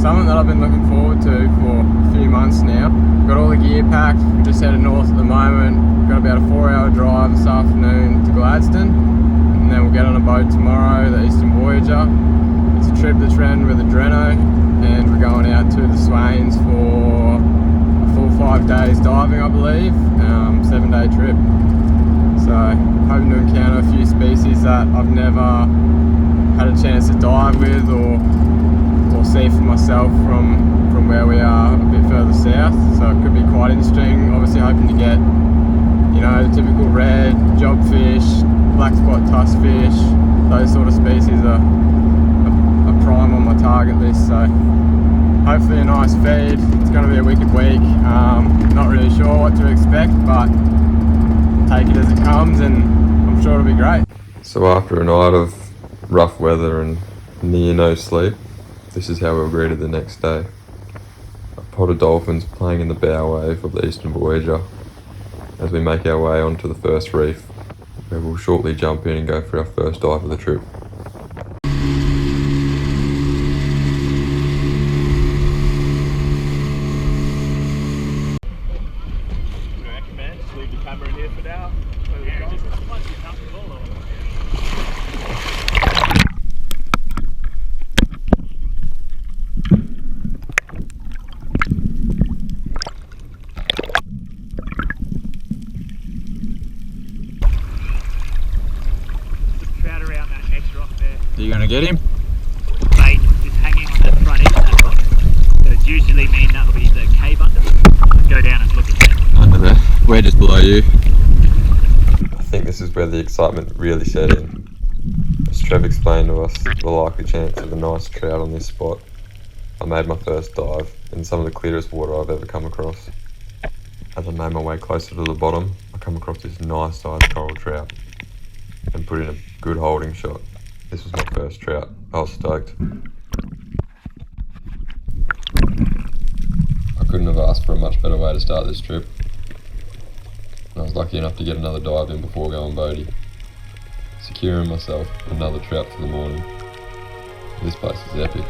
something that I've been looking forward to for a few months now. Got all the gear packed, we're just headed north at the moment. Got about a 4-hour drive this afternoon to Gladstone, and then we'll get on a boat tomorrow, the Eastern Voyager. It's a trip that's ran with a Dreno, and we're going out to the Swains for a full 5 days diving, I believe, 7-day trip. So hoping to encounter a few species that I've never had a chance to dive with or see for myself from where we are a bit further south. So it could be quite interesting. Obviously hoping to get, you know, the typical red, jobfish, black spot tuskfish, those sort of species are prime on my target list. So hopefully a nice feed. It's going to be a wicked week. Not really sure what to expect, but take it as it comes, and I'm sure it'll be great. So after a night of rough weather and near no sleep, this is how we were greeted the next day. A pod of dolphins playing in the bow wave of the Eastern Voyager as we make our way onto the first reef, where we'll shortly jump in and go for our first dive of the trip. Are you going to get him? Bait is hanging on that front end of that rock. So it's usually mean that'll be the cave under. Let's go down and look at that. Under there. We're just below you. I think this is where the excitement really set in. As Trev explained to us the likely chance of a nice trout on this spot, I made my first dive in some of the clearest water I've ever come across. As I made my way closer to the bottom, I come across this nice sized coral trout and put in a good holding shot. This was my first trout. I was stoked. I couldn't have asked for a much better way to start this trip. And I was lucky enough to get another dive in before going boaty, securing myself another trout for the morning. This place is epic.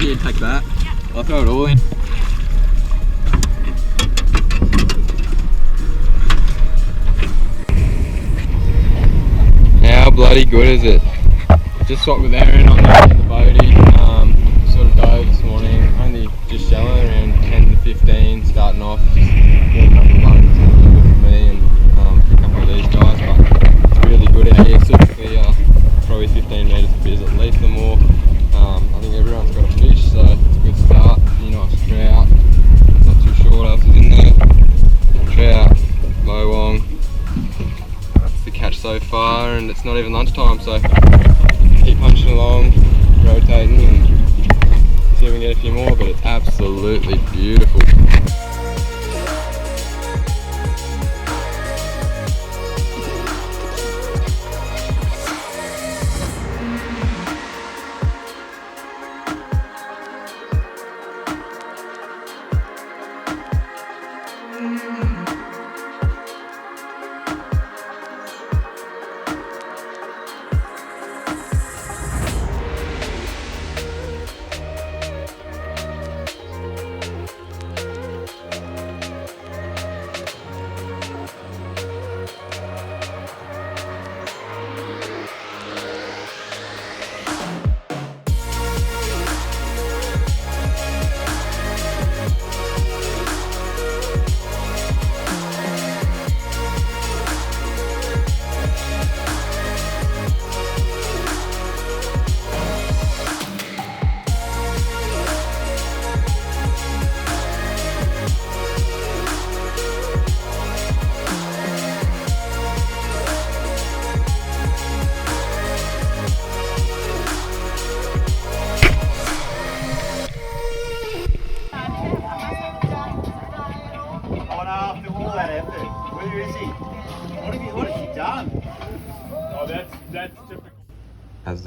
Yeah, take that. I'll throw it all in. How bloody good is it? Just swapped with Aaron on the boaty. Sort of dove this morning, only just shallow, around 10 to 15 starting off. Just warming up the lungs, a little bit for me and for a couple of these guys, but it's really good out here, super clear, probably 15 metres of biz at least or more. I think everyone's got a fish, so it's a good start. Pretty nice trout, not too sure what else is in there. Trout, lowong. That's the catch so far, and it's not even lunchtime, so keep punching along, rotating, and see if we can get a few more, but it's absolutely beautiful.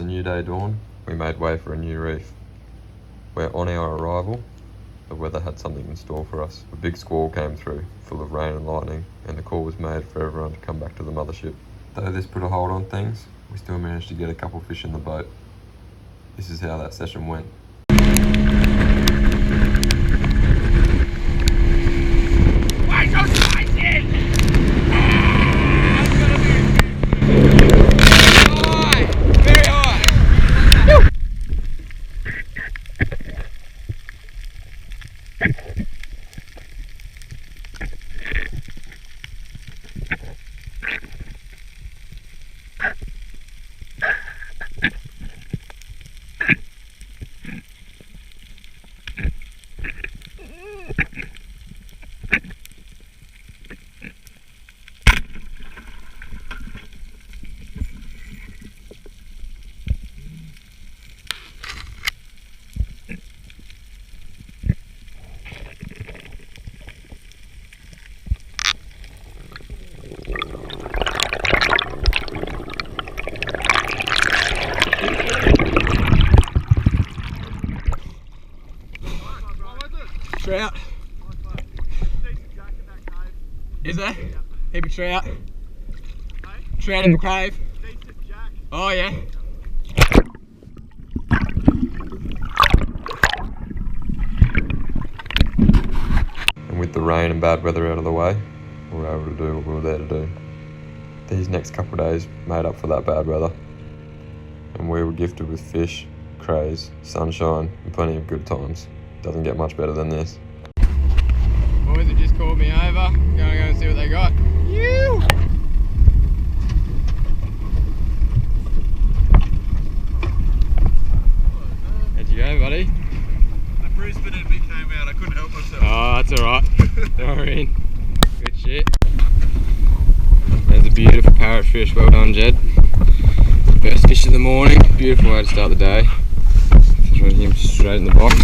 a new day dawned, we made way for a new reef, where on our arrival, the weather had something in store for us. A big squall came through, full of rain and lightning, and the call was made for everyone to come back to the mothership. Though this put a hold on things, we still managed to get a couple fish in the boat. This is how that session went. Trout. Is there? Heap of trout. Trout in the cave. Oh yeah. And with the rain and bad weather out of the way, we were able to do what we were there to do. These next couple of days made up for that bad weather, and we were gifted with fish, crays, sunshine, and plenty of good times. Doesn't get much better than this. Boys have just called me over. Gonna go and see what they got. You. How'd you go, buddy? The Brisbane in me came out. I couldn't help myself. Oh, that's alright. Throw her in. Good shit. There's a beautiful parrotfish. Well done, Jed. First fish of the morning. Beautiful way to start the day. Throw him straight in the box.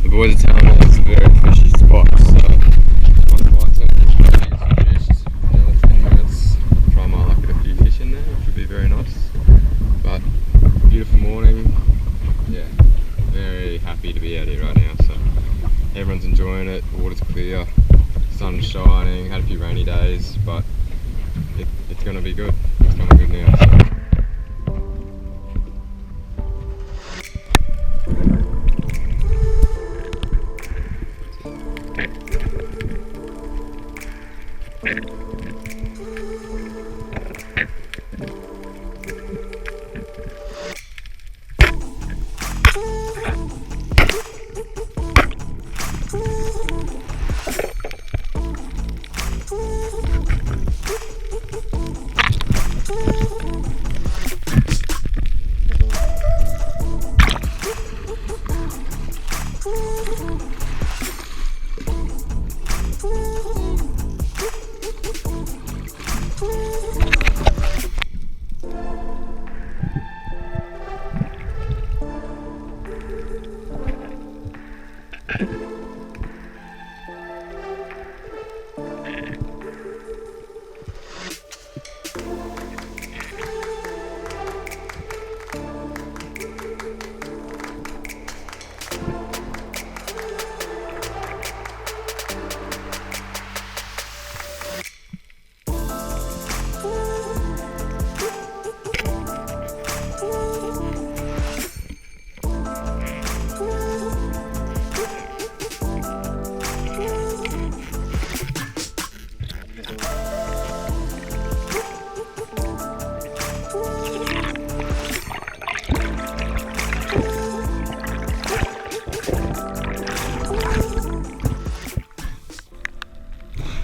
The boys are telling me it's a very fishy spot, so I'll find some fish. Another 10 minutes. Try my luck at a few fish in there, which would be very nice. But beautiful morning. Yeah, very happy to be out here right now. So everyone's enjoying it. The water's clear, sun's shining. Had a few rainy days, but it's gonna be good. It's gonna be good now. So.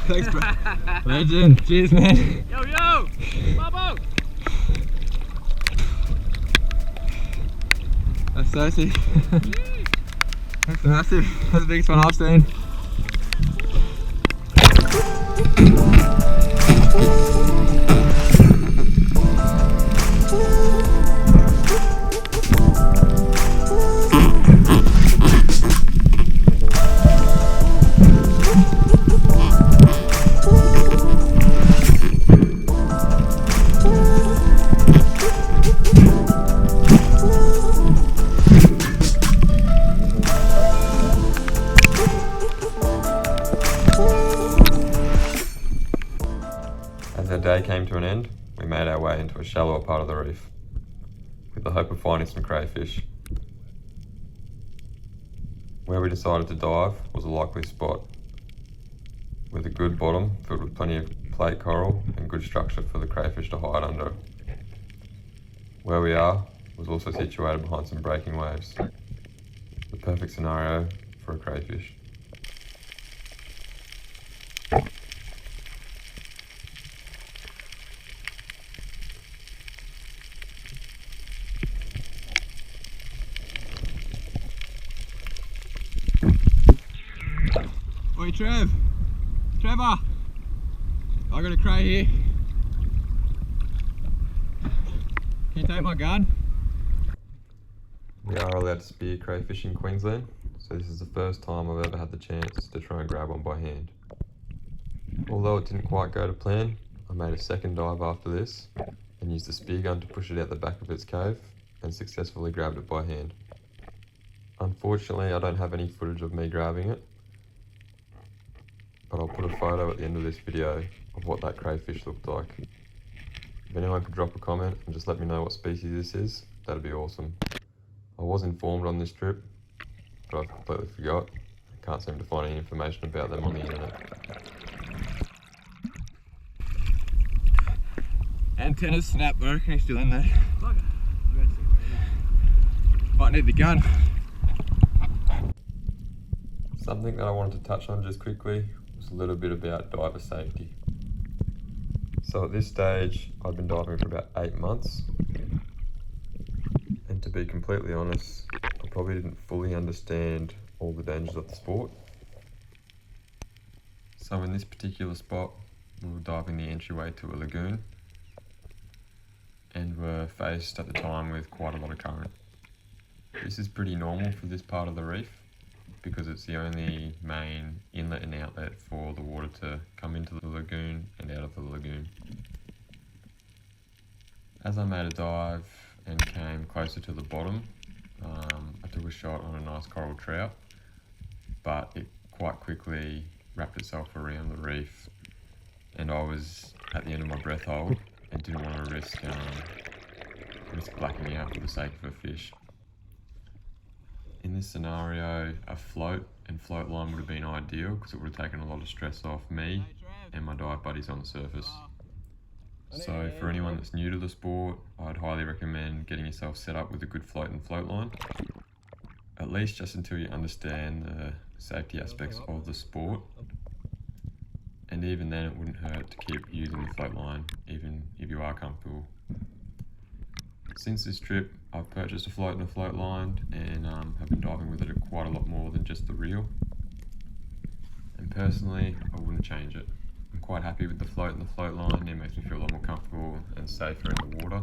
Thanks, bro. Legend. Cheers, man. Yo, yo! Bubbo! That's saucy. That's massive. That's the biggest one I've seen. came to an end, we made our way into a shallower part of the reef, with the hope of finding some crayfish. Where we decided to dive was a likely spot, with a good bottom filled with plenty of plate coral and good structure for the crayfish to hide under. Where we are was also situated behind some breaking waves, the perfect scenario for a crayfish. Oi Trevor! I got a cray here. Can you take my gun? We are allowed to spear crayfish in Queensland, so this is the first time I've ever had the chance to try and grab one by hand. Although it didn't quite go to plan, I made a second dive after this and used the spear gun to push it out the back of its cave and successfully grabbed it by hand. Unfortunately, I don't have any footage of me grabbing it, but I'll put a photo at the end of this video of what that crayfish looked like. If anyone could drop a comment and just let me know what species this is, that'd be awesome. I was informed on this trip, but I completely forgot. I can't seem to find any information about them on the internet. Antennas snapped, but I reckon he's still in there. Bugger. I'm going to see where he is. Might need the gun. Something that I wanted to touch on just quickly was a little bit about diver safety. So at this stage, I've been diving for about 8 months. And to be completely honest, I probably didn't fully understand all the dangers of the sport. So in this particular spot, we were diving the entryway to a lagoon and were faced at the time with quite a lot of current. This is pretty normal for this part of the reef because it's the only main inlet and outlet for the water to come into the lagoon and out of the lagoon. As I made a dive and came closer to the bottom, I took a shot on a nice coral trout, but it quite quickly wrapped itself around the reef and I was at the end of my breath hold and didn't want to risk blacking out for the sake of a fish. In this scenario, a float and float line would have been ideal because it would have taken a lot of stress off me and my dive buddies on the surface. So for anyone that's new to the sport, I'd highly recommend getting yourself set up with a good float and float line, at least just until you understand the safety aspects of the sport. And even then it wouldn't hurt to keep using the float line, even if you are comfortable. Since this trip, I've purchased a float and a float line and have been diving with it quite a lot more than just the reel. And personally, I wouldn't change it. I'm quite happy with the float and the float line. It makes me feel a lot more comfortable and safer in the water.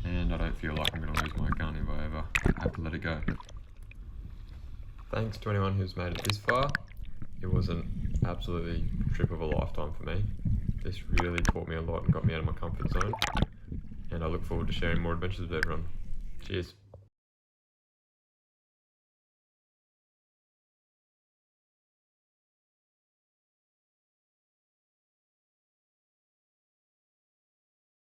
And I don't feel like I'm going to lose my gun if I ever have to let it go. Thanks to anyone who's made it this far. It was an absolutely trip of a lifetime for me. This really taught me a lot and got me out of my comfort zone. And I look forward to sharing more adventures with everyone. Cheers.